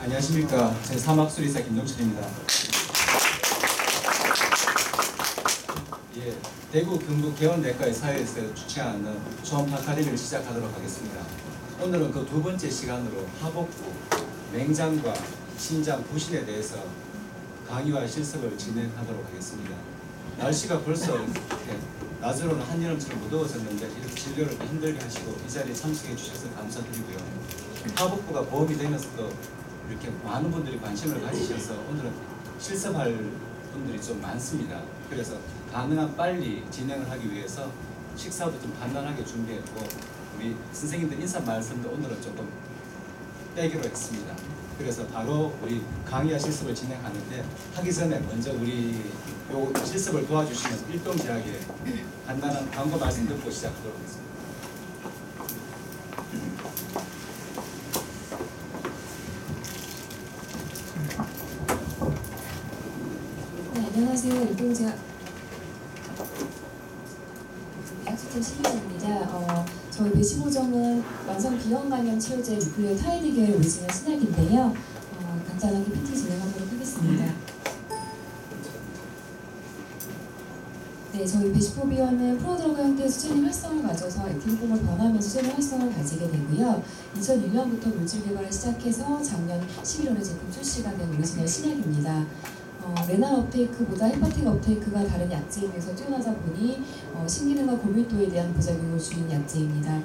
안녕하십니까. 제3학수리사 김동철입니다. 예, 대구 경북 개원내과의 사회에서 주최하는 초음파 아카데미를 시작하도록 하겠습니다. 오늘은 그 두 번째 시간으로 하복부, 맹장과 신장, 부신에 대해서 강의와 실습을 진행하도록 하겠습니다. 날씨가 벌써 낮으로는 한여름처럼 무더워졌는데 이렇게 진료를 힘들게 하시고 이 자리에 참석해 주셔서 감사드리고요. 하복부가 보험이 되면서도 이렇게 많은 분들이 관심을 가지셔서 오늘은 실습할 분들이 좀 많습니다. 그래서 가능한 빨리 진행을 하기 위해서 식사도 좀 간단하게 준비했고 우리 선생님들 인사 말씀도 오늘은 조금 빼기로 했습니다. 그래서 바로 우리 강의와 실습을 진행하는데 하기 전에 먼저 우리 요 실습을 도와주시는 일동제약의 간단한 광고 말씀 듣고 시작하도록 하겠습니다. 안녕하세요. 일동제약 약수팀 신입입니다. 저희 배시보정은 만성 비형 감염 치료제 뉴클리오 타이드 계열 오리지널 신약인데요. 간단하게 PT 진행하도록 하겠습니다. 네, 저희 배시포비어는 프로드러그와 함께 수제는 활성을 가져서 액티브폼을 변하면서 수제는 활성을 가지게 되고요. 2001년부터 물질 개발을 시작해서 작년 11월에 제품 출시가 된 오리지널 신약입니다. 레날 업테이크보다 헤파틱 업테이크가 다른 약제에 비해서 뛰어나다 보니 신기능과 고밀도에 대한 부작용을 줄인 약제입니다.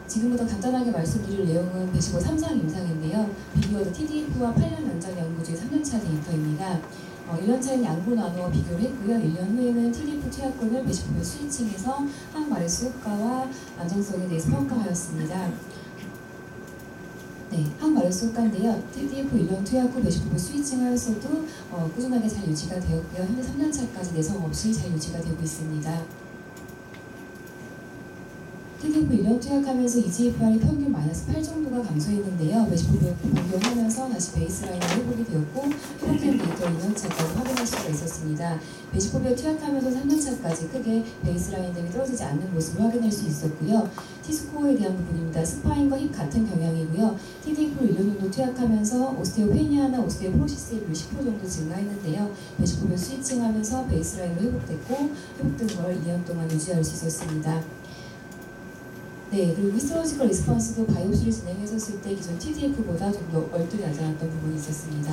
지금부터 간단하게 말씀드릴 내용은 배시보 3상 임상인데요. 비교하드 TDF와 8년 연장 연구주의 3년차 데이터입니다. 1년차인 양보 나누어 비교를 했고요. 1년 후에는 TDF 투약권을 배시보의 스위칭해서 항마레스 효과와 안정성에 대해서 평가하였습니다. 네, 항마레스 효과인데요. TDF 1년 투약 후 배시보를 스위칭하였어도 꾸준하게 잘 유지가 되었고요. 현재 3년차까지 내성 없이 잘 유지가 되고 있습니다. TDF 1년 투약하면서 EGFR이 평균 마이너스 8 정도가 감소했는데요. 배시보를 복용하면서 다시 베이스라인을 회복이 되었고 회복된 데이터 2년차까지 확인할 수가 있었습니다. 배시포비아 투약하면서 3년차까지 크게 베이스라인 등이 떨어지지 않는 모습을 확인할 수 있었고요. T스코어에 대한 부분입니다. 스파인과 힙 같은 경향이고요. TDF를 1년 정도 투약하면서 오스테오페니아나 오스테오프로시스의 10% 정도 증가했는데요. 배시포비아 스위칭하면서 베이스라인으로 회복됐고 회복된 걸 2년 동안 유지할 수 있었습니다. 네, 그리고 히스토로지컬 리스폰스도 바이옵시를 진행했었을 때 기존 TDF보다 좀 더 얼굴이 나타났던 부분이 있었습니다.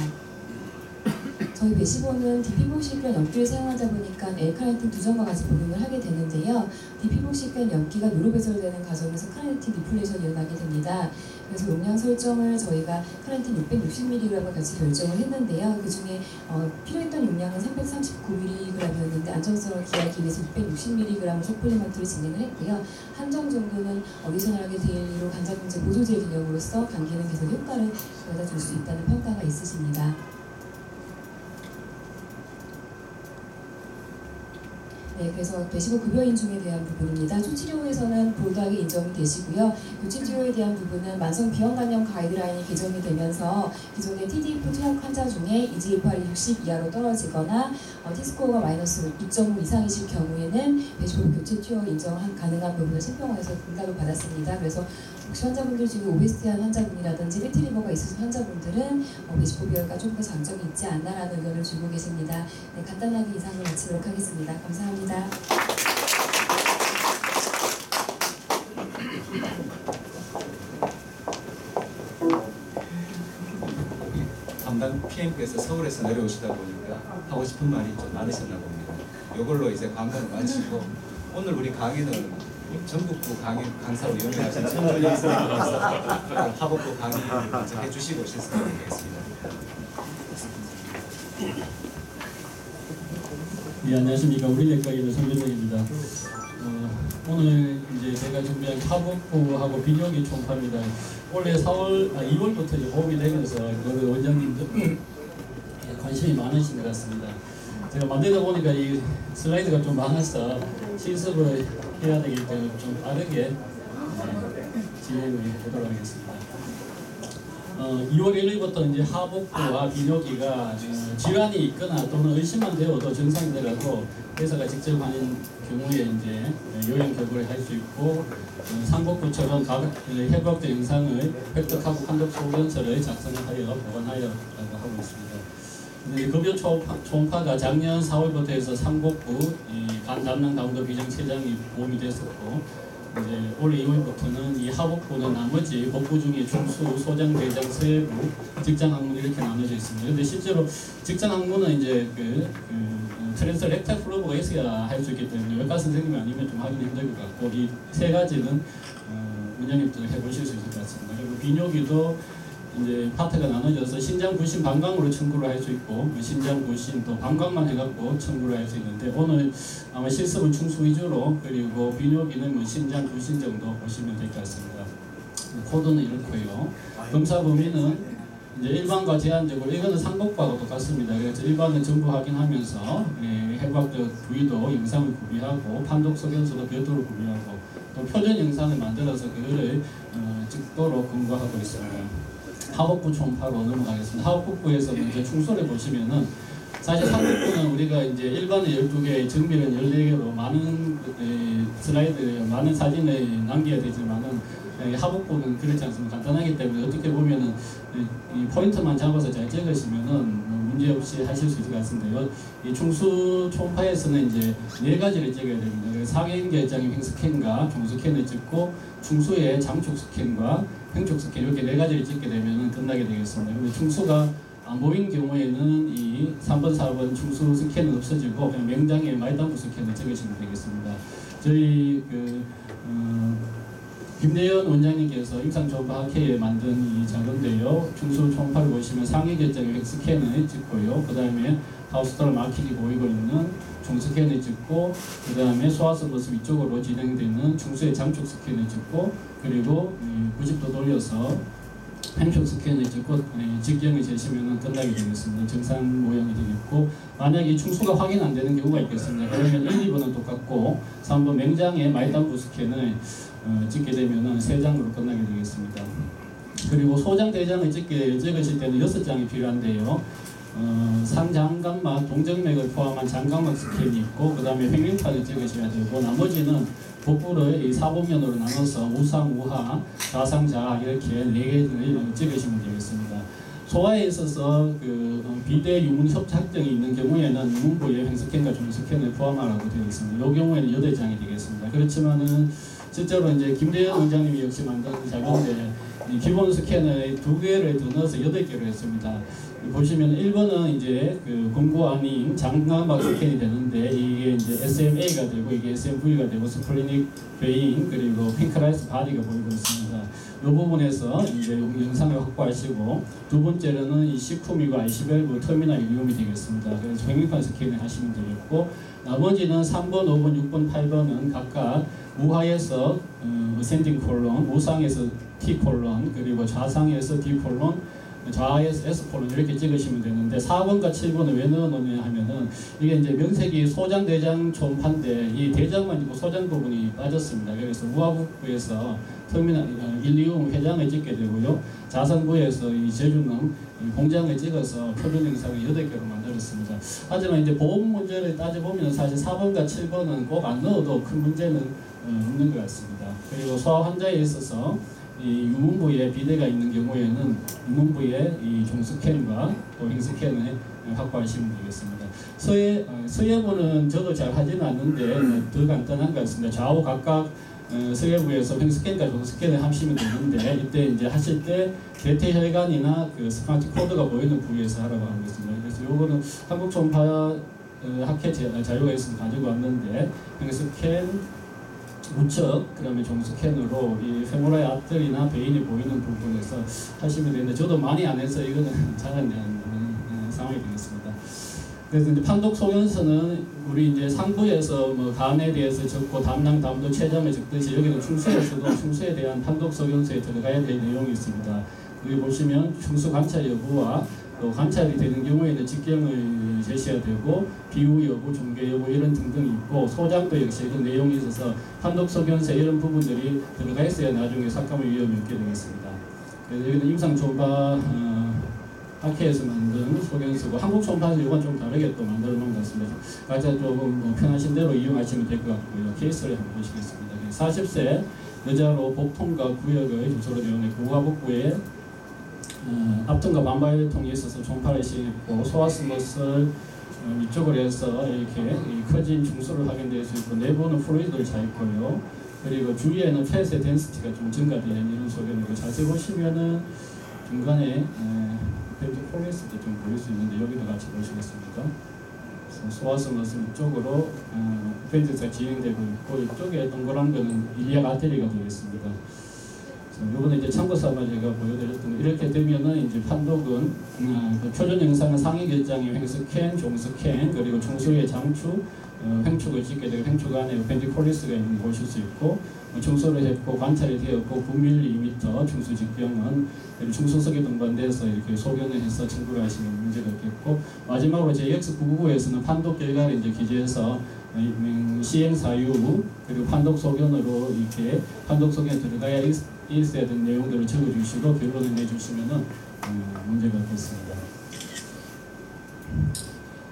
저희 배시보는 DP-복식변 엽기를 사용하다 보니까 L카네틴 두점과 같이 복용을 하게 되는데요. DP-복식변 엽기가 노로배설되는 과정에서 카네틴 디플레이션이 일어나게 됩니다. 그래서 용량 설정을 저희가 카네틴 660mg과 같이 결정을 했는데요. 그 중에 필요했던 용량은 339mg이었는데 안정성을 기하기 위해서 660mg 서플리먼트를 진행을 했고요. 한정 정도는 어디서나하게 데일리로 간장분제 보조제 기념으로서 감기는 계속 효과를 가져다 줄 수 있다는 평가가 있으십니다. 네, 그래서 배시보 급여 인중에 대한 부분입니다. 초치료에서는 보드하게 인정이 되시고요. 교치치료에 대한 부분은 만성 비형 감염 가이드라인이 개정이 되면서 기존의 TDF 투약 환자 중에 EGFR이 60 이하로 떨어지거나 T스코어가 마이너스 2.5 이상이실 경우에는 배시보 교체 투여 인정 가능한 부분을 신병원에서 응답을 받았습니다. 그래서 혹시 환자분들 중에 오베시티한 환자분이라든지 리트리버가 있으신 환자분들은 배시포비아가 좀 더 장점이 있지 않나라는 의견을 주고 계십니다. 네, 간단하게 이상을 마치도록 하겠습니다. 감사합니다. 담당 PM께서 서울에서 내려오시다 보니까 하고 싶은 말이 좀 많으셨나 봅니다. 이걸로 이제 광고를 마치고 오늘 우리 강의는 전국구 강사로 유명하신 천준영 선생님께서 하복부 강의를 먼저 해주시고 실습하도록 하겠습니다. 네, 안녕하십니까. 우리내과의는 손민정입니다. 오늘 이제 제가 준비한 하복부하고 비뇨기 초음파입니다. 올해 2월부터 이제 보험이 되면서 우리 원장님들 관심이 많으신 것 같습니다. 제가 만들다 보니까 이 슬라이드가 좀 많아서 실습을 해야 되기 때문에 좀 빠르게 진행을 해보도록 하겠습니다. 2월 1일부터 이제 하복부와 비뇨기가 질환이 있거나 또는 의심만 되어도 증상이더라도 의사가 직접 하는 경우에 이제 요양 결부를 할 수 있고, 상복부처럼 해부학적 영상을 획득하고 판독 소견서를 작성하여 보관하여라고 하고 있습니다. 급여 초음파가 작년 4월부터 해서 상복부 간 담낭 다운도 비정 췌장이 보험이 됐었고, 이제 올해 2월부터는 이 하복부는 나머지 복부 중에 중수, 소장, 대장, 서해부, 직장 항문 이렇게 나눠져 있습니다. 근데 실제로 직장 항문은 이제 트랜스 렉탈 플로브가 있어야 할 수 있기 때문에 외과 선생님이 아니면 좀 하기 힘들 것 같고, 이 세 가지는 원장님들 해보실 수 있을 것 같습니다. 그리고 비뇨기도 이제 파트가 나눠져서 신장 부신 방광으로 청구를 할 수 있고, 신장 부신 또 방광만 해갖고 청구를 할 수 있는데, 오늘 아마 실습은 충수 위주로, 그리고 비뇨기는 뭐 신장 부신 정도 보시면 될 것 같습니다. 코드는 이렇고요. 검사 범위는 이제 일반과 제한적으로, 이거는 상복부하고 똑같습니다. 그래서 일반은 전부 확인하면서 해부학적 부위도 영상을 구비하고 판독 소견서도 별도로 구비하고 또 표준 영상을 만들어서 그거를 찍도록 권고하고 있습니다. 하복부 초음파로 넘어가겠습니다. 하복부에서 먼저 충수를 보시면은, 사실 상복부는 우리가 이제 일반은 12개, 정밀은 14개로 많은 슬라이드, 많은 사진을 남겨야 되지만은, 하복부는 그렇지 않습니다. 간단하기 때문에 어떻게 보면은 이 포인트만 잡아서 잘 찍으시면은 문제 없이 하실 수 있을 것 같은데요. 이 충수 초음파에서는 이제 4가지를 찍어야 됩니다. 상행 결장의 횡스캔과 종스캔을 찍고, 충수의 장축 스캔과 횡축 스캔, 이렇게 4가지를 찍게 되면 끝나게 되겠습니다. 근데 충수가 안 보이는 경우에는 이 3번, 4번 충수 스캔은 없어지고 그냥 명장의 말단부 스캔을 찍으시면 되겠습니다. 저희 김대현 원장님께서 임상초음파학회에 만든 이 자료인데요. 충수 초음파를 보시면 상위 결장의 횡스캔을 찍고요. 그 다음에 하우스트라 마킹이 보이고 있는 종스캔을 찍고, 그 다음에 소화선 모습 위쪽으로 진행되는 충수의 장축 스캔을 찍고, 그리고 90도 돌려서 횡축 스캔을 찍고 직경을 재시면 끝나게 되겠습니다. 정상 모양이 되겠고, 만약에 충수가 확인 안 되는 경우가 있겠습니다. 그러면 1, 2번은 똑같고 3번 맹장의 말단부 스캔을 찍게 되면 3장으로 끝나게 되겠습니다. 그리고 소장, 대장을 찍으실 때는 6장이 필요한데요. 상장각막, 동정맥을 포함한 장각막 스캔이 있고, 그 다음에 횡령판을 찍으셔야 되고, 나머지는 복부를 이 사분면으로 나눠서 우상, 우하, 좌상, 좌하 이렇게 4개를 찍으시면 되겠습니다. 소화에 있어서 비대 유문 협착증이 있는 경우에는 유문부에 횡스캔과 종스캔을 포함하라고 되어 있습니다. 이 경우에는 8장이 되겠습니다. 그렇지만은 실제로 이제 김대현 원장님이 역시 만든 자료인데, 기본 스캔을 2개를 더 넣어서 8개로 했습니다. 보시면 1번은 이제 공고 아닌 장각막 스캔이 되는데, 이게 이제 SMA가 되고 이게 SMV가 되고 스플리닉 베인 그리고 핑크라이스 바디가 보이고 있습니다. 이 부분에서 이제 영상을 확보하시고, 두 번째로는 이 시쿰이고 아이시밸브 터미널 이리움이 되겠습니다. 그래서 횡립판 스캔을 하시면 되겠고, 나머지는 3번, 5번, 6번, 8번은 각각 우하에서 어센딩 콜론, 우상에서 T 콜론, 그리고 좌상에서 D 콜론, 좌하에서 S 콜론 이렇게 찍으시면 되는데, 4번과 7번은 왜 넣어놓냐 하면은, 이게 이제 면색이 소장, 대장 초음파인데 이 대장만 있고 소장 부분이 빠졌습니다. 그래서 우하부에서 터미널 1, 2호 회장을 찍게 되고요. 자상부에서 이 제주는 공장을 찍어서 표준 영상을 8개로 만들었습니다. 하지만 이제 보험 문제를 따져보면 사실 4번과 7번은 꼭 안 넣어도 큰 문제는 없는 것 같습니다. 그리고 소아 환자에 있어서 이 유문부에 비대가 있는 경우에는 유문부에 이 종스캔과 또 횡스캔을 확보하시면 되겠습니다. 서예부는 저도 잘 하지는 않는데 더 간단한 것 같습니다. 좌우 각각 서예부에서 횡스캔과 종스캔을 하시면 되는데, 이때 이제 하실 때 대퇴혈관이나 스마트 코드가 보이는 부위에서 하라고 하고 있습니다. 그래서 요거는 한국초음파 학회 자료가 있으면 가지고 왔는데, 횡스캔 우측, 그다음에 종스캔으로 이 페모라의 아트리나 베인이 보이는 부분에서 하시면 되는데, 저도 많이 안 해서 이거는 잘안 되는 상황이 되겠습니다. 그래서 이제 판독 소견서는 우리 이제 상부에서 뭐 간에 대해서 적고 담낭, 담도, 췌장을 적듯이 여기는 충수에서도 충수에 대한 판독 소견서에 들어가야 될 내용이 있습니다. 여기 보시면 충수 관찰 여부와 또 관찰이 되는 경우에는 직경을 제시해야 되고 비우 여부, 중계 여부 이런 등등이 있고 소장도 역시 이런 내용이 있어서 판독 소견서 이런 부분들이 들어가 있어야 나중에 삭감의 위험이 없게 되겠습니다. 그래서 여기는 임상 초음파 학회에서 만든 소견서고 한국 초음파에서 이건 좀 다르게 또 만들어 놓은 것 같습니다. 각자 조금 뭐 편하신 대로 이용하시면 될 것 같고요. 케이스를 한번 보시겠습니다. 40세 여자로 복통과 구역의 주소로 되어 있는 고가복부에 앞통과 반발통이 있어서 초음파를 시행했고 소아스머슬 이쪽으로 해서 이렇게 커진 중수를 확인될 수 있고 내부는 플루이드를 차 있고요. 그리고 주위에는 팻의 덴시티가 좀 증가되어 있는 이런 소견이고 자세히 보시면은 중간에 폴리스도 좀 보일 수 있는데 여기도 같이 보시겠습니다. 소아스머슬 이쪽으로 펜트가 진행되고 있고 이쪽에 동그란 거는 일리악 아테리가 되겠습니다. 이번에 이제 참고사만 제가 보여드렸던 거 이렇게 되면은 이제 판독은 표준 영상은 상위 결장의 횡스캔, 종스캔 그리고 중수의 장추, 횡축을 찍게 되고 횡축 안에 펜디폴리스가 있는 걸 보실 수 있고 중수를 했고 관찰이 되었고 9mm 중수 직경은 중수석에 동반돼서 이렇게 소견을 해서 청구를 하시면 문제가 없겠고 마지막으로 JX999에서는 판독 결과를 이제 기재해서 시행 사유 그리고 판독 소견으로 이렇게 판독 소견에 들어가야 있어야 되는 내용들을 적어주시고 결론을 내주시면은 문제가 없겠습니다.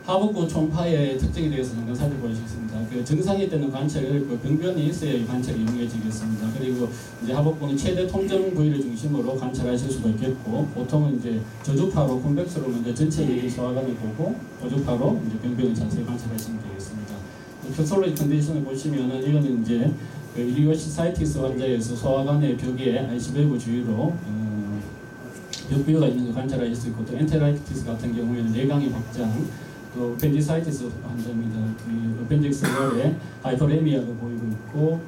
하복부 초음파의 특징에 대해서 잠깐 살펴보시겠습니다. 그 정상이 되는 관찰을 병변이 있어야 이 관찰이 이용해지겠습니다. 그리고 이제 하복부는 최대 통정 부위를 중심으로 관찰하실 수도 있겠고 보통은 이제 저주파로 콘벡스로 먼저 전체 소화관을 보고 저주파로 이제 병변을 자세히 관찰하시면 되겠습니다. 표솔로지 컨디션을 보시면은 이거는 이제 그 일리오시사이티스 환자에서 소화관의 벽에 IC밸브 주위로 벽비어가 있는 걸 관찰하실 수 있고 또 엔테라이티스 같은 경우에는 내강의 확장 또 펜디사이티스 환자입니다. 그 어펜딕스 월에 하이퍼레미아가 보이고 있고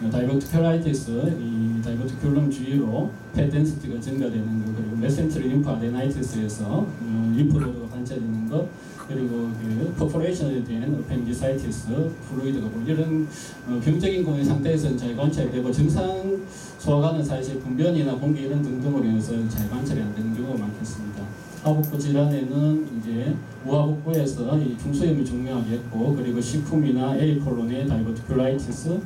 다이버티큘라이티스 이 다이버티큘럼 주위로 팻 덴시티가 증가되는 것 그리고 메센트리 림프 아데나이티스에서 림프노드가 관찰되는 것 그리고 그 퍼포레이션에 대한 어펜디사이티스 플루이드가 보이고 이런 병적인 공의 상태에서는 잘 관찰이 되고 정상 소화관은 사실 분변이나 공기 이런 등등으로 인해서 잘 관찰이 안 되는 경우가 많겠습니다. 하복부 질환에는 이제 우하복부에서 이 중소염이 중요하겠고 그리고 식품이나 A 콜론의 다이버티큘라이티스,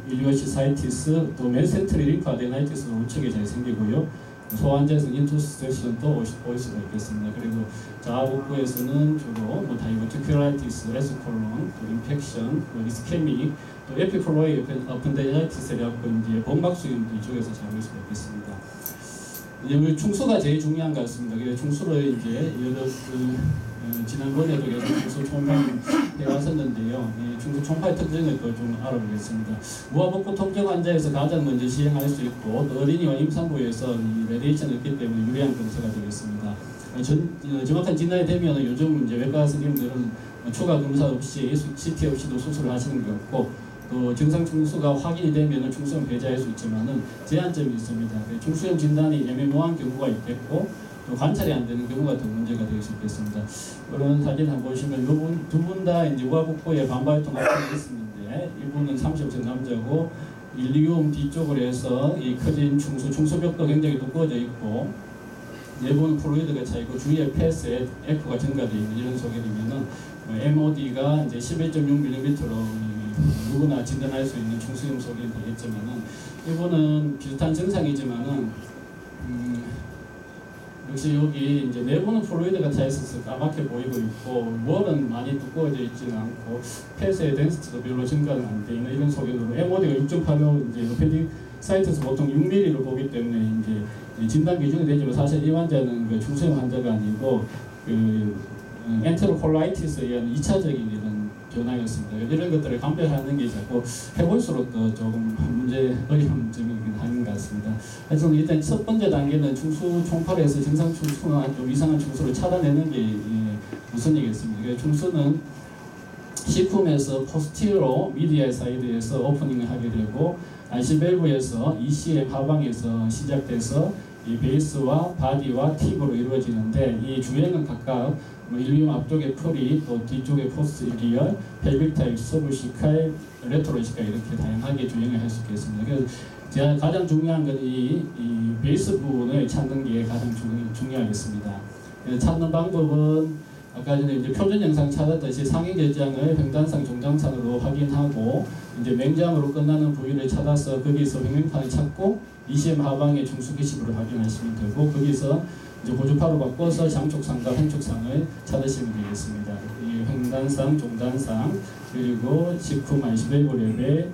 일리오시사이티스, 또 메센트리 림프 아데나이티스도 우측에 잘 생기고요. 소환자에서는 인투스테이션도 보일 수가 있겠습니다. 그리고 좌복부에서는 주로 다이버티큘라이티스, 에스콜론, 또 인펙션, 이스케믹, 또 에피플로이 어펜다이티스를 갖고 이제 복막수염도 이쪽에서 잘 보일 수가 있겠습니다. 여기 중수가 제일 중요한 것 같습니다. 중수를 이제 지난번에도 계속 중수 초음파를 해왔었는데요. 중수 초음파의 특징을 또 좀 알아보겠습니다. 무화복부 통증 환자에서 가장 먼저 시행할 수 있고 또 어린이와 임산부에서 이 레디에이션을 했기 때문에 유리한 검사가 되겠습니다. 정확한 진단이 되면 요즘 이제 외과 선생님들은 추가 검사 없이 CT 없이도 수술을 하시는 게 없고 또 정상 중수가 확인이 되면 중수염 배제할 수 있지만은 제한점이 있습니다. 중수염 진단이 애매모호한 경우가 있겠고 또 관찰이 안 되는 경우가 더 문제가 될 수 있겠습니다. 이런 사진 한번 보시면 두 분 다 이제 우하복부에 반발통 같은 게 있었는데 이분은 30세 남자고 일리움 뒤쪽으로 해서 이 커진 중수벽도 굉장히 두꺼워져 있고 내부는 플루이드가 차 있고 주위에 팻에 에코가 증가되어 있는 이런 소견이면은 MOD가 이제 11.6mm로 누구나 진단할 수 있는 중수염 소견이 되겠지만은 이분은 비슷한 증상이지만은 역시 여기 이제 내부는 플루이드가 차 있어서 까맣게 보이고 있고 월은 많이 두꺼워져 있지는 않고 팻의 덴시티도 별로 증가는 안 돼 있는 이런 소견으로 MOD가 6.8로 이제 어펜딕사이트에서 보통 6mm로 보기 때문에 이제 진단 기준이 되지만 사실 이 환자는 그 중수염 환자가 아니고 그 엔테로콜라이티스에 의한 2차적인 이런 변화였습니다. 이런 것들을 감별하는 게 자꾸 해볼수록 더 조금 어려운 점이긴 한 것 같습니다. 그래서 일단 첫 번째 단계는 중수 총파를 해서 정상 중수나 좀 이상한 중수를 차단내는 게 우선이겠습니다. 중수는 식품에서 포스티로 미디아 사이드에서 오프닝을 하게 되고 IC밸브에서 ECM 하방에서 시작돼서 이 베이스와 바디와 팁으로 이루어지는데 이 주행은 각각 일리움 앞쪽에 프리, 또 뒤쪽에 포스트 일리얼, 펠빅 타입, 서브시칼, 레트로시칼 이렇게 다양하게 주행을 할 수 있겠습니다. 그래서 제가 가장 중요한 건 이 베이스 부분을 찾는 게 가장 중요하겠습니다. 찾는 방법은 아까 전에 이제 표준 영상 찾았듯이 상위 결장을 횡단상, 종장상으로 확인하고 이제 맹장으로 끝나는 부위를 찾아서 거기서 횡명판을 찾고 ECM 하방의 중수 기식으로 확인하시면 되고 거기서 이제 고주파로 바꿔서 장촉상과 횡촉상을 찾으시면 되겠습니다. 이 횡단상, 종단상 그리고 식품 아이시베이고 레벨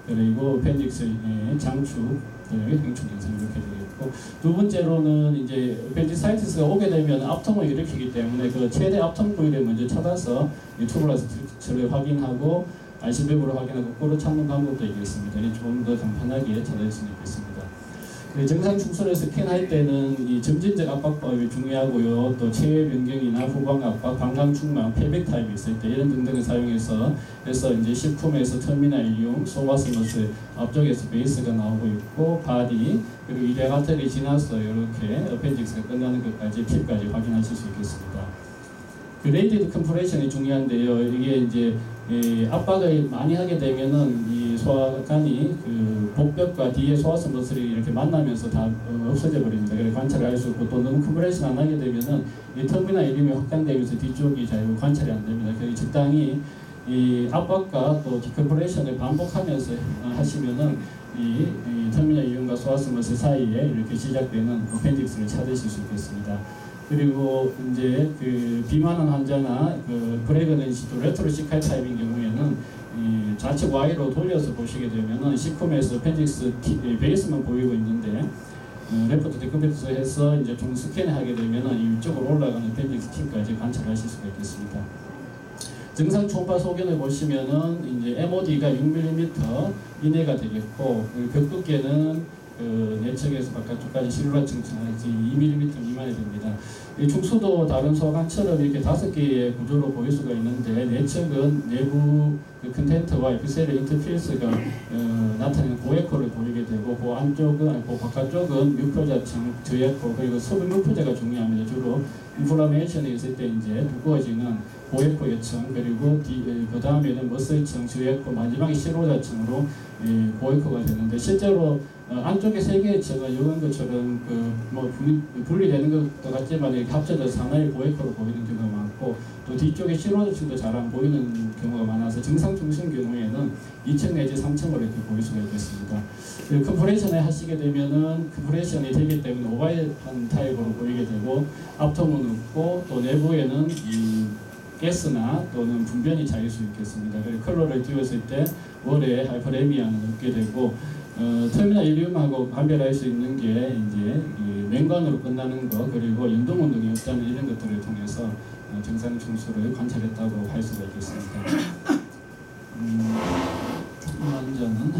그리고 펜딕스의 장축 횡촉 영상 이렇게 되겠고 두 번째로는 이제 펜디사이티스가 오게 되면 압통을 일으키기 때문에 그 최대 압통 부위를 먼저 찾아서 투블러스를 확인하고 아이시베이고로 확인하고 거꾸로 찾는 방법도 있겠습니다. 좀 더 간편하게 찾을 수 있겠습니다. 정상 충수를 스캔할 때는 이 점진적 압박법이 중요하고요. 또 체외 변경이나 후방 압박, 방광 충만, 폐백 타입이 있을 때 이런 등등을 사용해서 그래서 이제 식품에서 터미널 소바스머스 앞쪽에서 베이스가 나오고 있고 바디 그리고 이레가터리 지나서 이렇게 어펜딕스가 끝나는 것까지 팁까지 확인하실 수 있겠습니다. 그레이디드 컴프레션이 중요한데요. 이게 이제 압박을 많이 하게 되면은 이 소화관이 그 복벽과 뒤에 소화선 머슬이 이렇게 만나면서 다 없어져 버립니다. 그래서 관찰을 할 수 없고 또 너무 컴프레션 안 하게 되면은 이 터미널 이름이 확장되면서 뒤쪽이 잘 관찰이 안 됩니다. 그래서 적당히 이 압박과 또 디컴프레션을 반복하면서 하시면은 이 터미널 이온과 소화선 머슬 사이에 이렇게 시작되는 어펜딕스를 찾으실 수 있겠습니다. 그리고 이제 그 비만한 환자나 그 프레그넌시 레트로시칼 타입인 경우에는 이 좌측 Y로 돌려서 보시게 되면은 식품에서 펜딕스 베이스만 보이고 있는데 레프트 디컴퓨터 해서 이제 좀 스캔을 하게 되면은 이쪽으로 올라가는 펜딕스 팁까지 관찰하실 수가 있겠습니다. 정상 초음파 소견을 보시면은 이제 MOD가 6mm 이내가 되겠고 벽 두께는 내측에서 바깥쪽까지 실루라층 2mm 미만이 됩니다. 이 중수도 다른 소관처럼 이렇게 5개의 구조로 보일 수가 있는데 내측은 내부 컨텐트와 에피셀의 인터페이스가 나타내는 고에코를 보이게 되고 그 안쪽은 그 바깥쪽은 뮤코자층, 저에코 그리고 서부 뮤코자가 중요합니다. 주로 인플라메이션이 있을 때 이제 두꺼워지는 고에코 여층 그리고 그 다음에는 머슬층, 저에코 마지막에 시로자층으로 고에코가 되는데 실제로 안쪽에 3개의 층은 이런 것처럼 뭐 분리되는 것도 같지만 이렇게 합쳐져서 하나의 고에코로 보이는 경우가 많고 또 뒤쪽에 시로자층도 잘 안 보이는 경우가 많아서 정상 중심 경우에는 2층 내지 3층으로 이렇게 보일 수가 있겠습니다. 컴프레션을 하시게 되면은 컴프레션이 되기 때문에 오바이한 타입으로 보이게 되고 앞통은 없고 또 내부에는 이 가스나 또는 분변이 자일 수 있겠습니다. 그리고 컬러를 띄웠을 때 월에 하이퍼레미아는 없게 되고 터미널 일륨하고 감별할 수 있는 게 이제 맹관으로 끝나는 거 그리고 연동 운동이 없다는 이런 것들을 통해서 정상 충수를 관찰했다고 할 수가 있겠습니다. 환자는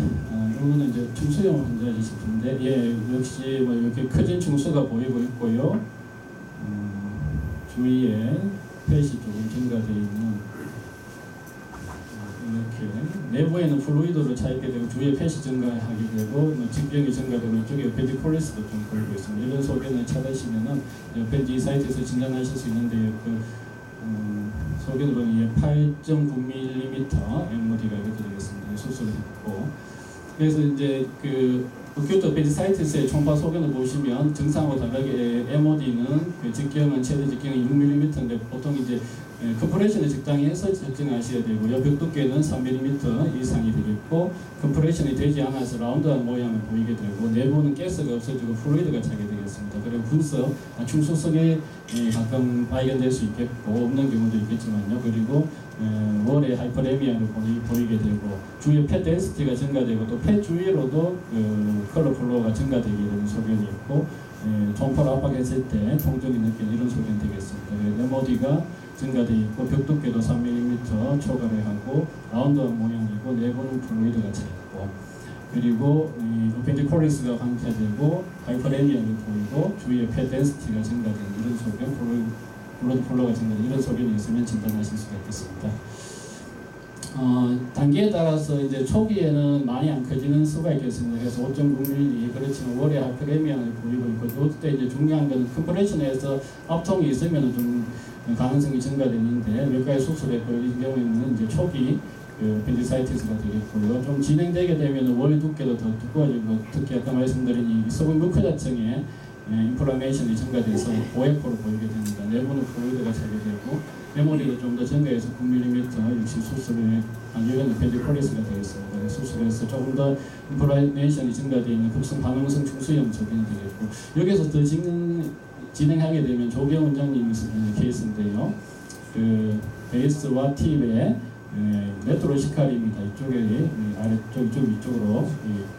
이거는 이제 충수용 환자이실 텐데 역시 뭐 이렇게 커진 충수가 보이고 있고요. 주위에 폐시 조금 증가되어 있는 이렇게 내부에는 플루이드로 차있게 되고 주위에 폐시 증가하게 되고 직경이 증가되고 이쪽에 어펜디콜리스도 좀 보이고 있습니다. 이런 소견을 찾으시면은 어펜디사이트에서 진단하실 수 있는데 소견을 보면 8.9mm MOD가 이렇게 되겠습니다. 수술을 했고 그래서 이제 어큐트 어펜디사이티스의 초음파 소견을 보시면 정상과 다르게 MOD는 직경은 최대 직경이 6mm인데 보통 이제 컴프레션을 적당히 해서 측정하셔야 되고요. 벽 두께는 3mm 이상이 되겠고 컴프레션이 되지 않아서 라운드한 모양을 보이게 되고 내부는 가스가 없어지고 플루이드가 차게 되겠습니다. 그리고 분석, 충수석이 가끔 발견될 수 있겠고 없는 경우도 있겠지만요. 그리고 월에 하이퍼레미아를 보이게 되고 주위에 펫 덴시티가 증가되고 또 펫 주위로도 컬러 플로우가 증가되게 되는 소견이 있고 초음파로 압박했을 때 통증이 느끼는 이런 소견이 되겠습니다. MOD가 증가되어 있고 벽 두께도 3mm 초과를 하고 라운드한 모양이고 내부는 플루이드가 차 있고 그리고 어펜디콜리스가 관찰되고 하이퍼레미아를 보이고 주위에 펫 덴시티가 증가되는 이런 소견, 블러드 플로우가 증가되는 이런 소견이 있으면 진단하실 수가 있겠습니다. 단계에 따라서 이제 초기에는 많이 안 커지는 수가 있겠습니다. 그래서 5.9mm 그렇지만 월에 하이퍼레미아를 보이고 있고 그때 이제 중요한 건 컴프레션에서 압통이 있으면 좀 가능성이 증가되는데 몇 가지 수술했고 이 경우에는 이제 초기 펜디사이티스가 되겠고요. 좀 진행되게 되면 월 두께도 더 두꺼워지고 특히 아까 말씀드린 이 서부 뮤코자층에 인플라메이션이 증가돼서 고액포로 보이게 됩니다. 내부는 플루이드가 차게 되고 메모리를 좀 더 증가해서 9mm 역시 수술에 이거는 펜디콜리스가 되겠습니다. 수술해서 조금 더 인플라메이션이 증가되어 있는 급성 반응성 충수염 적용이 되겠고 여기서 더 진행하게 되면 조경 원장님 케이스인데요. 그 베이스와 팁에 메트로시칼입니다. 이쪽에 아래쪽 위쪽으로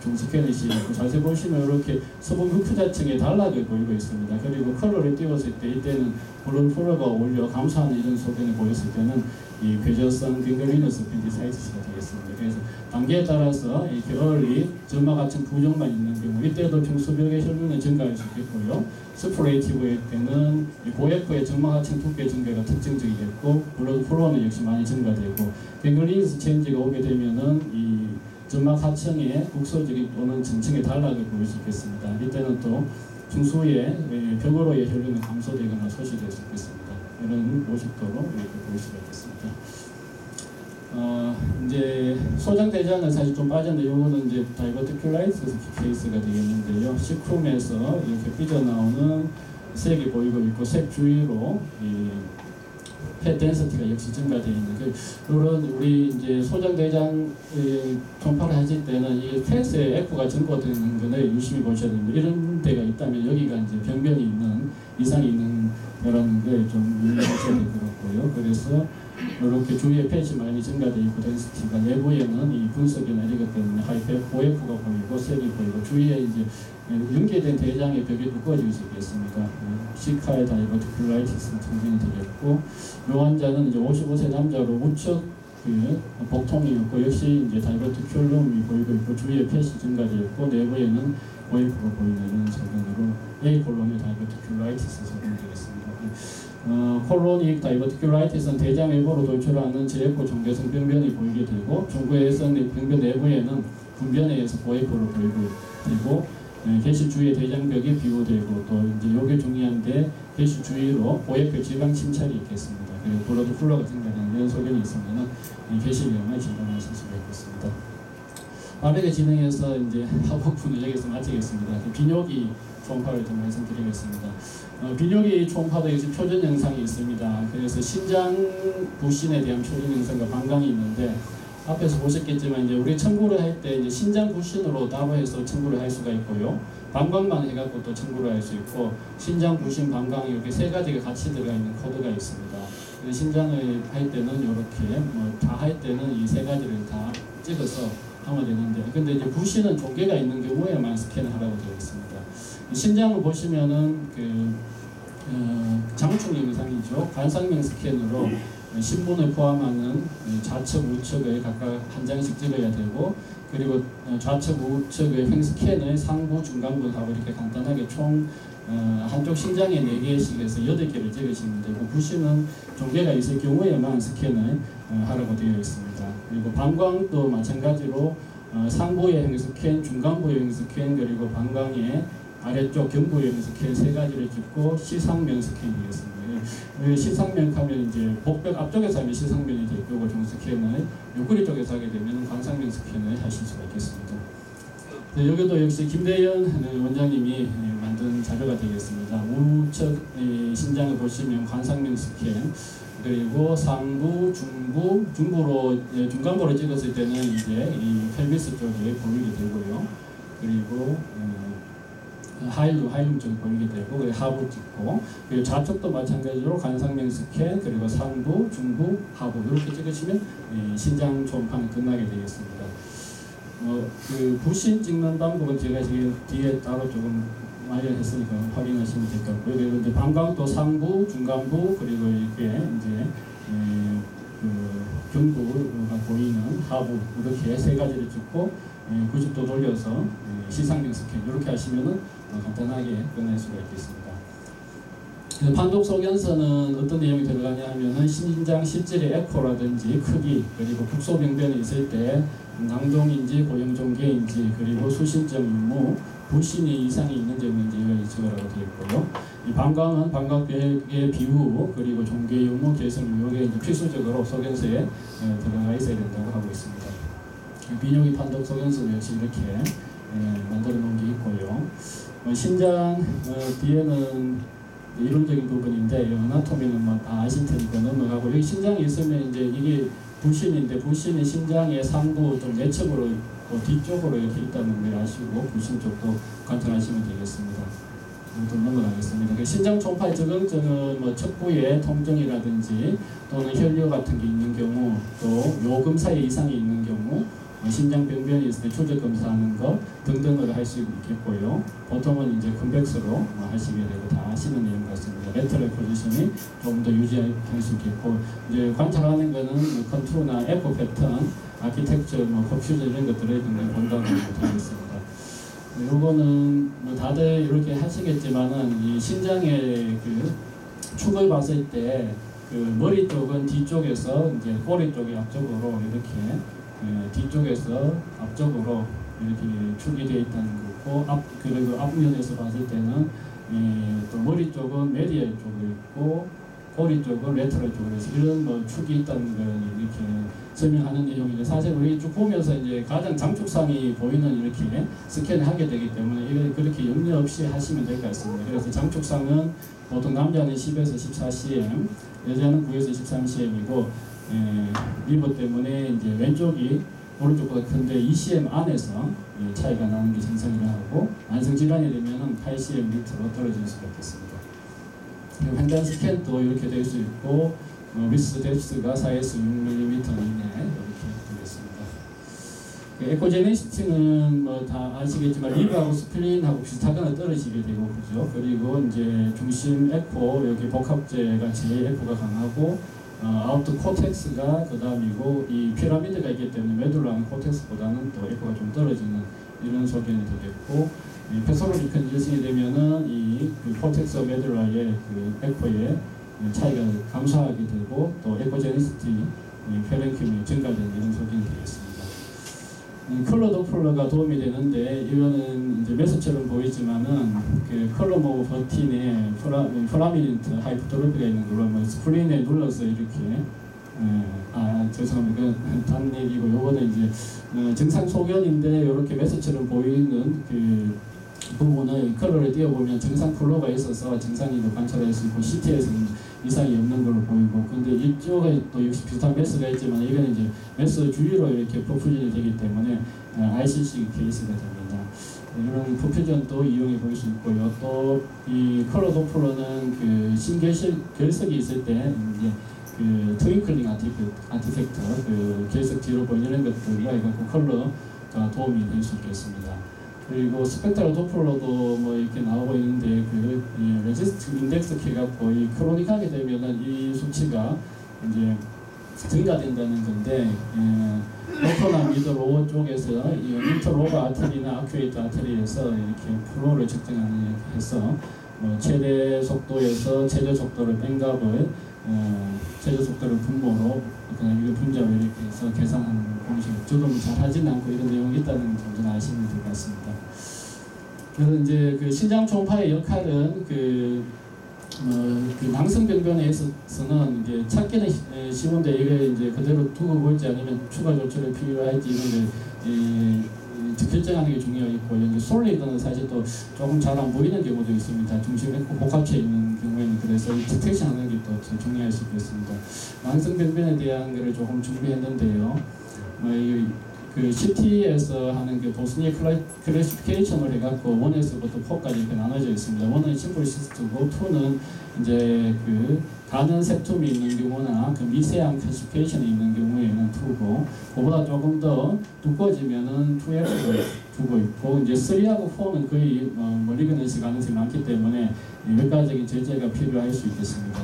중스캐닛이 있고 자세히 보시면 이렇게 서부 흡수자층에 단락을 보이고 있습니다. 그리고 컬러를 띄웠을 때 이때는 블루 컬러가 오히려 감소하는 이런 소견을 보였을 때는 이 괴저성 갱글리너스 펜디사이티스가 되겠습니다. 그래서 단계에 따라서 이렇게 early 점막 같은 부종만 있는 경우 이때도 중수벽의 혈류는 증가할 수 있겠고요. 스프레이티브일 때는 고액포의 점막 하층 두께 증가가 특징적이겠고 블러드 플로우는 역시 많이 증가되고 갱글리너스 체인지가 오게 되면은 이 점막 하층에 국소적인 또는 전층의 단락을 보일 수 있겠습니다. 이때는 또 중수의 벽으로의 혈류는 감소되거나 소실될 수 있겠습니다. 이런 모습도로 이렇게 볼 수가 있겠습니다. 이제 소장대장은 사실 좀 빠졌는데 이거는 이제 다이버티큘라이티스 케이스가 되겠는데요. 시크룸에서 이렇게 삐져나오는 색이 보이고 있고 색 주위로 이 펫 덴시티가 역시 증가되어 있는 그런 우리 이제 소장대장 총파를 하실 때는 이 펫의 에코가 증가되는 거를 유심히 보셔야 됩니다. 이런 데가 있다면 여기가 이제 병변이 있는 이상이 있는 그런 게 좀 유의하셔야 될 것 같고요. 그래서 이렇게 주위에 펫이 많이 증가되어 있고 덴시티가 내부에는 이 분석이나 이런 것 때문에 하이펫 고에코가 보이고 색이 보이고 주위에 이제 연계된 대장의 벽이 두꺼워질 수 있겠습니다. 시카의 다이버티큘라이티스 증진이 되겠고 이 환자는 이제 55세 남자로 우측 복통이었고 역시 이제 다이버티큘럼이 보이고 있고 주위에 펫이 증가되었고 내부에는 고에코가 보이는 이런 소견으로 A 콜로닉 다이버티큘라이티스 소견이 되겠습니다. 콜로닉 다이버티큘라이티스는 대장 외부로 돌출하는 저에코 종괴성 병변이 보이게 되고 종괴성 병변 내부에는 분변에 의해서 고에코로 보이고 되고 개시 주위에 대장벽이 비호되고 또 이제 요게 중요한데 개시 주위로 고액표 지방 침착이 있겠습니다. 그리고 블러드 플로가 증가되는 이런 소견이 있으면은 개시병을 진단하실 수가 있겠습니다. 빠르게 진행해서 이제 하복부는 여기서 마치겠습니다. 비뇨기 초음파를 좀 말씀드리겠습니다. 비뇨기 초음파도 역시 표준 영상이 있습니다. 그래서 신장 부신에 대한 표준 영상과 방광이 있는데 앞에서 보셨겠지만 이제 우리 청구를 할 때 이제 신장 부신으로 따로해서 청구를 할 수가 있고요. 방광만 해갖고 또 청구를 할 수 있고 신장 부신 방광 이렇게 세 가지가 같이 들어가 있는 코드가 있습니다. 신장을 할 때는 이렇게 다 할 때는 이 세 가지를 다 찍어서 하면 되는데 근데 이제 부신은 종괴가 있는 경우에만 스캔을 하라고 되어 있습니다. 신장을 보시면은 장충 영상이죠. 관상명 스캔으로 신문을 포함하는 좌측 우측을 각각 한 장씩 찍어야 되고 그리고 좌측 우측의 횡스캔을 상부 중간부하고 이렇게 간단하게 총 한쪽 신장에 4개씩 해서 8개를 찍으시면 되고 부신은 종괴가 있을 경우에만 스캔을 하라고 되어 있습니다. 그리고 방광도 마찬가지로 상부의 횡스캔, 중간부의 횡스캔 그리고 방광의 아래쪽 경부의 횡스캔 세 가지를 찍고 시상면 스캔이 되겠습니다. 시상면 하면 이제 복벽 앞쪽에서 하면 시상면이 될 거고 중스캔을 옆구리 쪽에서 하게 되면 관상면 스캔을 하실 수가 있겠습니다. 여기도 역시 김대현 원장님이 만든 자료가 되겠습니다. 우측 신장을 보시면 관상면 스캔 그리고 상부, 중부, 중부로 중간부로 찍었을 때는 이제 이 펠비스 쪽에 보이게 되고요. 그리고 하일룸 쪽에 보이게 되고 하부 찍고 그리고 좌측도 마찬가지로 관상면 스캔 그리고 상부, 중부, 하부 이렇게 찍으시면 신장 초음파는 끝나게 되겠습니다. 그 부신 찍는 방법은 제가 지금 뒤에 따로 조금 마련했으니까 확인하시면 될 것 같고요. 그리고 이제 방광도 상부, 중간부 그리고 이렇게 이제 그 경부가 보이는 하부 이렇게 세 가지를 찍고 90도 돌려서 시상경 스캔 이렇게 하시면은 간단하게 끝낼 수가 있겠습니다. 판독 소견서는 어떤 내용이 들어가냐 하면은 신장 실질의 에코라든지 크기 그리고 국소병변이 있을 때 낭종인지 고형종괴인지 그리고 수신점 유무 부신이 이상이 있는지 없는지 이걸 적으라고 되어 있고요. 이 방광은 방광벽의 비후 그리고 종괴 유무 개성 유혹에 이제 필수적으로 소견서에 들어가 있어야 된다고 하고 있습니다. 비뇨기 판독 소견서 역시 이렇게 만들어 놓은 게 있고요. 신장 뒤에는 이론적인 부분인데 어나토미는 뭐 다 아실 테니까 넘어가고 여기 신장이 있으면 이제 이게 부신인데 부신이 신장의 상부 좀 내측으로 뒤쪽으로 이렇게 있다는 걸 아시고 부신 쪽도 관찰하시면 되겠습니다. 좀 넘어가겠습니다. 그 신장 초음파의 적응증은 뭐 척부의 통증이라든지 또는 혈류 같은 게 있는 경우 또 요금사에 이상이 있는 경우 신장 병변이 있을 때 추적 검사하는 것 등등을 할 수 있겠고요. 보통은 이제 컨벡스로 하시게 되고 다 아시는 내용 같습니다. 레터럴 포지션이 좀 더 유지할 수 있겠고 이제 관찰하는 거는 컨투르나 에코 패턴, 아키텍처, 퍼퓨전 이런 것들을 굉장히 본다고 되겠습니다. 요거는 뭐 다들 이렇게 하시겠지만은 이 신장의 그 축을 봤을 때 그 머리 쪽은 뒤쪽에서 이제 꼬리 쪽이 앞쪽으로 이렇게 뒤쪽에서 앞쪽으로 이렇게 축이 되어 있다는 거고 그리고 앞면에서 봤을 때는 또 머리 쪽은 메디얼 쪽으로 있고 꼬리 쪽은 레터럴 쪽으로 해서 이런 뭐 축이 있다는 걸 이렇게 설명하는 내용인데 사실 우리 쭉 보면서 이제 가장 장축상이 보이는 이렇게 스캔을 하게 되기 때문에 이걸 그렇게 염려 없이 하시면 될 것 같습니다. 그래서 장축상은 보통 남자는 10에서 14cm, 여자는 9에서 13cm이고 리버 때문에 이제 왼쪽이 오른쪽보다 큰데 2cm 안에서 차이가 나는 게 정상이라 하고 만성 질환이 되면은 8cm 밑으로 떨어질 수가 있겠습니다. 횡단 스캔도 이렇게 될 수 있고 위스 뎁스가 4에서 6mm 이내 이렇게 되겠습니다. 에코제네시티는 뭐 다 아시겠지만 리버하고 스플린하고 비슷하거나 떨어지게 되고 그죠. 그리고 이제 중심 에코 여기 복합제가 제일 에코가 강하고 아웃터 코텍스가 그 다음이고 이 피라미드가 있기 때문에 메둘라는 코텍스보다는 또 에코가 좀 떨어지는 이런 소견이 되겠고 페소로리 컨디션이 되면은 이 코텍스 메둘라의 그 에코의 차이가 감소하게 되고 또 에코제니시티 혈액힘이 증가되는 이런 소견이 되겠습니다. 컬러 도플러가 도움이 되는데 이거는 이제 메스처럼 보이지만은 그 컬러 모브 버틴에 프라미넌트 하이퍼트로피가 있는 걸로 뭐 스프린에 눌러서 이렇게 죄송합니다. 단 얘기고 요거는 이제 증상 소견인데 이렇게 메스처럼 보이는 그 부분을 컬러를 띄워보면 증상 컬러가 있어서 증상이 관찰할 수 있고 CT에서는 이상이 없는 걸로 보이고 근데 이쪽에 또 역시 비슷한 메스가 있지만 이거는 이제 메스 주위로 이렇게 퍼퓨전이 되기 때문에 RCC 케이스가 됩니다. 이런 퍼퓨전도 이용해 볼 수 있고요. 또 이 컬러 도플러는 그 신결석이 있을 때 이제 그 트윙클링 아티팩트 그 결석 뒤로 보이는 것들과 해갖고 컬러가 도움이 될 수 있겠습니다. 그리고 스펙트럴 도플러도 뭐 이렇게 나오고 있는데 그 레지스트 인덱스 해갖고 이 크로닉하게 되면은 이 수치가 이제 증가된다는 건데 로터나 미드 로어 쪽에서 이 인터로버 아테리나 아큐에이터 아테리에서 이렇게 플로우를 측정하는 해서 뭐 최대 속도에서 최저 속도를 뺀 값을 최저 속도를 분모로 그냥 이거 분자로 이렇게 해서 계산하는 공식. 저도 잘 하지는 않고 이런 내용이 있다는 점을 아시면 될 것 같습니다. 그래서 이제 그 신장 초음파의 역할은 그 낭성병변에 있어서는 이제 찾기는 쉬운데 이게 이제 그대로 두고 볼지 아니면 추가 조치를 필요할지 이런 걸 결정하는 게 중요하겠고 이제 솔리드는 사실 또 조금 잘 안 보이는 경우도 있습니다. 중심에 복합체 있는 경우에는 그래서 디텍션하는 게 또 중요할 수 있겠습니다. 낭성병변에 대한 거를 조금 준비했는데요. 그 CT에서 하는 그 보스니아 클래시피케이션을 해갖고 1에서부터 4까지 이렇게 나눠져 있습니다. 1은 심플 시스트고 2는 이제 그 가는 septum이 있는 경우나 그 미세한 클래시피케이션이 있는 경우에는 2고 그보다 조금 더 두꺼워지면은 2F를 두고 있고 이제 3하고 4는 거의 멀리건너실 가능성이 많기 때문에 외과적인 제재가 필요할 수 있겠습니다.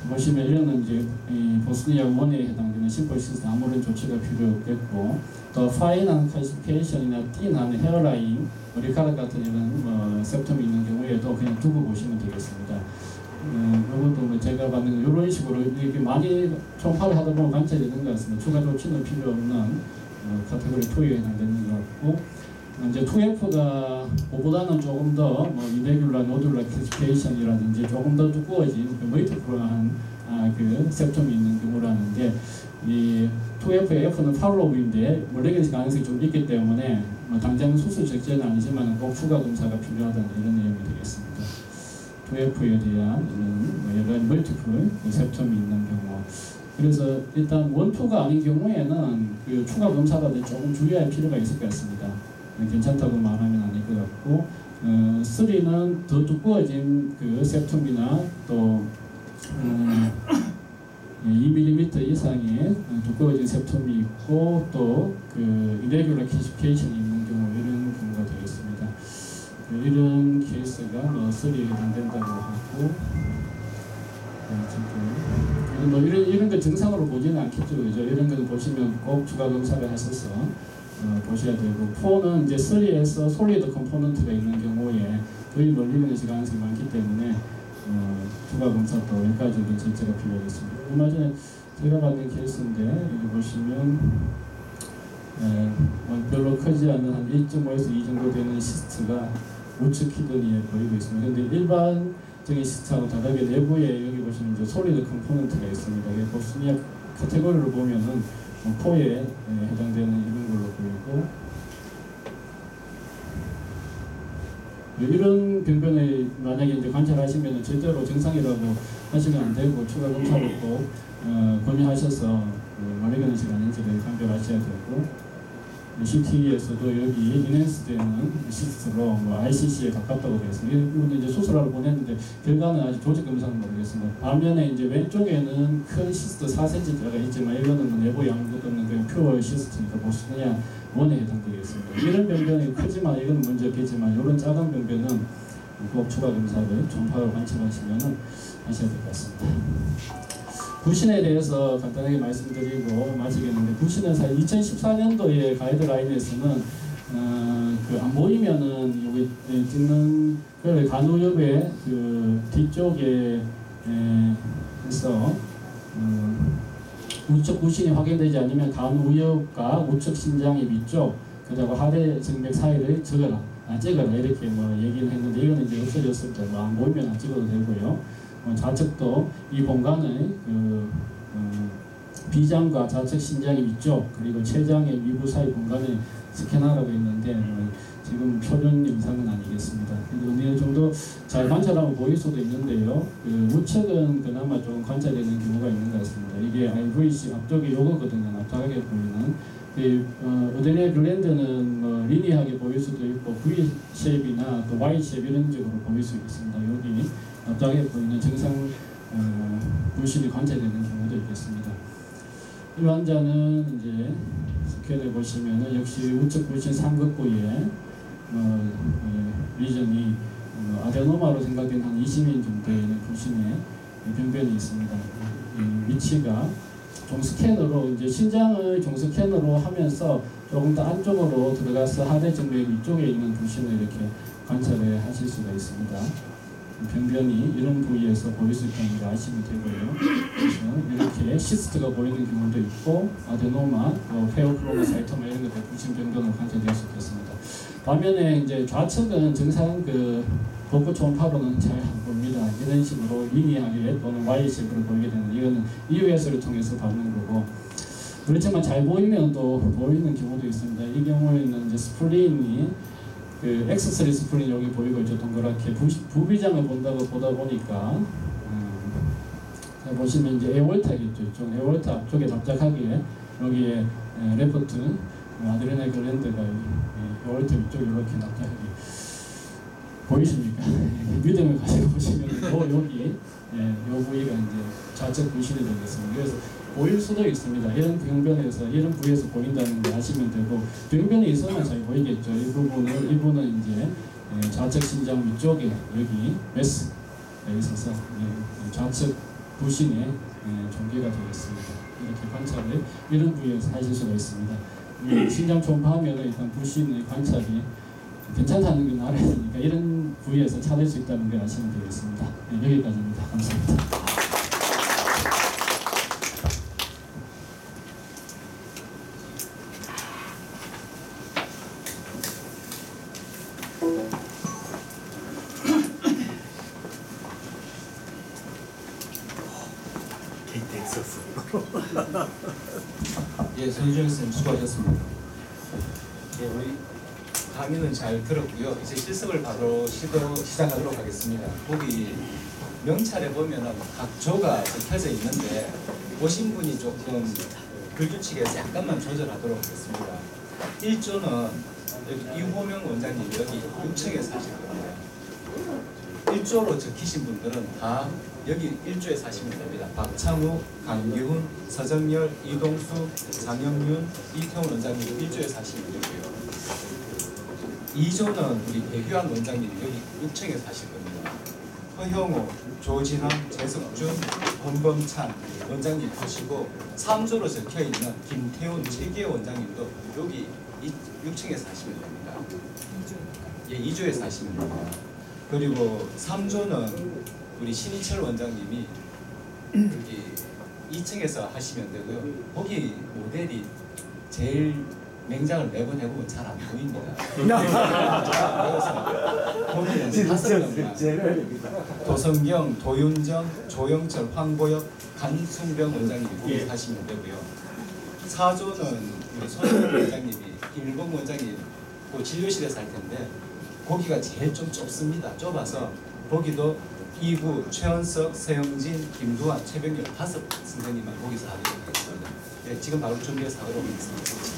보시면 이거는 이제 보스니아 1에 해당되는 심플 시스템 아무런 조치가 필요 없겠고 또 파인한 클래시피케이션이나 띵한 헤어라인, 머리카락 같은 이런 septum이 있는 경우에도 그냥 두고 보시면 되겠습니다. 이것도 뭐 제가 받는 이런 식으로 이렇게 많이 초음파를 하다 보면 관찰이 되는 것 같습니다. 추가 조치는 필요 없는 카테고리 2에 해당되는 것 같고 이제 2F가 5보다는 조금 더 이레귤라 노듈라 클래시피케이션이라든지 조금 더 두꺼워진 그 멀티플러한 그 septum이 있는 경우라는데 이 2F의 F는 팔로우인데 레거시 가능성이 좀 있기 때문에 당장 수술 적재는 아니지만 꼭 추가 검사가 필요하다는 이런 내용이 되겠습니다. 2F에 대한 이런 여러 멀티플 셉텀이 있는 경우. 그래서 일단 1, 2가 아닌 경우에는 그 추가 검사가 조금 주의할 필요가 있을 것 같습니다. 괜찮다고 말하면 아닐 것 같고, 3는 더 두꺼워진 그 셉텀이나 또 2mm 이상의 두꺼워진 셉텀이 있고 또 그 irregular calcification이 있는 경우 이런 경우가 되겠습니다. 이런 케이스가 3에 해당된다고 하고 이런 거 증상으로 보지는 않겠죠, 그죠? 이런 거 보시면 꼭 추가 검사를 하셔서 보셔야 되고 4는 이제 3에서 솔리드 컴포넌트가 있는 경우에 거의 멀리는 가능성이 많기 때문에 추가 검사 또 외과적인 절제가 필요하겠습니다. 얼마 전에 제가 받는 케이스인데 여기 보시면 별로 크지 않은 한 1.5에서 2 정도 되는 시스트가 우측 키드니에 보이고 있습니다. 그런데 일반적인 시스트하고 다르게 내부에 여기 보시면 이제 솔리드 컴포넌트가 있습니다. 이게 보스니아 카테고리로 보면은 코에 해당되는 이런 걸로 보이고, 이런 병변에 만약에 이제 관찰하시면 절대로 정상이라고 하시면 안 되고 추가 검사를 꼭 권유하셔서 말레그넌식 아닌지를 판별하셔야 되고, CT에서도 여기 인핸스되는 시스트로 ICC에 가깝다고 되어 있습니다. 이분도 이제 수술하러 보냈는데 결과는 아직 조직 검사는 모르겠습니다. 반면에 이제 왼쪽에는 큰 시스트 4cm 들어가 있지만 이거는 내부에 아무것도 없는 그 퓨어 시스트니까 보스니아 1에 해당되겠습니다. 이런 병변이 크지만 이건 문제 없겠지만 이런 작은 병변은 꼭 추가 검사를 종파로 관찰하시면 하셔야 될 것 같습니다. 부신에 대해서 간단하게 말씀드리고 마치겠는데, 부신은 사실 2014년도에 가이드라인에서는 그 안 보이면은 여기 찍는 그 간우엽의 그 뒤쪽에 해서 우측 부신이 확인되지 않으면 간우엽과 우측 신장의 위쪽 그리고 하대 정맥 사이를 찍어라 이렇게 얘기를 했는데 이거는 이제 없어졌을 때 안 보이면 안 찍어도 되고요. 좌측도 이 공간의 비장과 좌측 신장의 위쪽 그리고 췌장의 위부 사이 공간을 스캔하라고 했는데 지금 표준 영상은 아니겠습니다. 어느 정도 잘 관찰하면 보일 수도 있는데요. 그 우측은 그나마 좀 관찰되는 경우가 있는 것 같습니다. 이게 IVC 앞쪽이 요거거든요. 납작하게 보이는. 어데네 글랜드는 리니하게 보일 수도 있고 V 쉐입이나 또 Y 쉐입 이런 식으로 보일 수 있습니다. 여기 납작하게 보이는 정상 불신이 관찰되는 경우도 있겠습니다. 이 환자는 이제 스캔을 보시면은 역시 우측 불신 상극부에 리전이 아데노마로 생각된 한 20인 정도의 불신의 병변이 있습니다. 위치가 종 스캔으로 이제 신장을 종 스캔으로 하면서 조금 더 안쪽으로 들어가서 하대 정맥 위쪽에 있는 불신을 이렇게 관찰을 하실 수가 있습니다. 병변이 이런 부위에서 보일 수 있다는 걸 아시면 되고요. 그래서 이렇게 시스트가 보이는 경우도 있고 아데노마, 페오크로마사이토마 이런 것들 불신 병변으로 관찰될 수 있겠습니다. 반면에 이제 좌측은 정상 그 복부 초음파로는 잘 안 보입니다. 이런 식으로 리니하게 또는 Y식으로 보이게 되는 이거는 EUS를 통해서 받는 거고, 그렇지만 잘 보이면 또 보이는 경우도 있습니다. 이 경우에는 이제 스플린이 그 X3 스플린 여기 보이고 있죠. 동그랗게 부비장을 보다 보니까 자 보시면 이제 에월타겠죠. 이쪽 에월타 앞쪽에 납작하게 여기에 레프트 아드레날 글랜드가 에월타 위쪽에 이렇게 납작하게 보이십니까? 믿음을 가지고 보시면 여기 요 부위가 이제 좌측 부신이 되겠습니다. 그래서 보일 수도 있습니다. 이런 병변에서 이런 부위에서 보인다는 걸 아시면 되고, 병변이 있으면 잘 보이겠죠. 이 부분은 이제 좌측 신장 위쪽에 여기 메스가 있어서 좌측 부신의 종괴가 되겠습니다. 이렇게 관찰을 이런 부위에서 하실 수가 있습니다. 신장 초음파하면 일단 부신의 관찰이 괜찮다는 걸 알아야 되니까 이런 부위에서 찾을 수 있다는 걸 아시면 되겠습니다. 여기까지입니다. 감사합니다. 예, 예, 손주영 선생님 수고하셨습니다. 예, 우리 강의는 잘 들었고요. 이제 실습을 바로 시작하도록 하겠습니다. 거기 명찰에 보면은 각 조가 적혀져 있는데 보신 분이 조금 불규칙해서 약간만 조절하도록 하겠습니다. 1조는 여기 이호명 원장님 여기 6층에 사실 겁니다. 1조로 적히신 분들은 다 여기 1조에 사시면 됩니다. 박창우, 강기훈, 서정열, 이동수, 장영윤, 이태훈 원장님 1조에 사시면 되고요. 2조는 우리 배규환 원장님 여기 6층에 사실 겁니다. 허형호, 조진환, 재석준, 권범찬 원장님 보시고 3조로 적혀있는 김태훈, 최기호 원장님도 여기 6층에 사시면 됩니다. 예, 2조에 사시면 됩니다. 그리고 3조는 우리 신희철 원장님이 여기 2층에서 하시면 되고요. 거기 모델이 제일 맹장을 매번 해보면 잘 안 보입니다. 그래서 거기는 5명만 도성경, 도윤정, 조영철, 황보혁, 간순병 원장님이 거기 하시면 되고요. 4조는 우리 손흥민 원장님이 김일봉 원장님 그 진료실에서 할 텐데 거기가 제일 좀 좁습니다. 좁아서 거기도 이구, 최원석, 세영진, 김두한, 최병렬 5 선생님만 거기서 하도록 하겠습니다. 네, 지금 바로 준비해서 하도록 하겠습니다.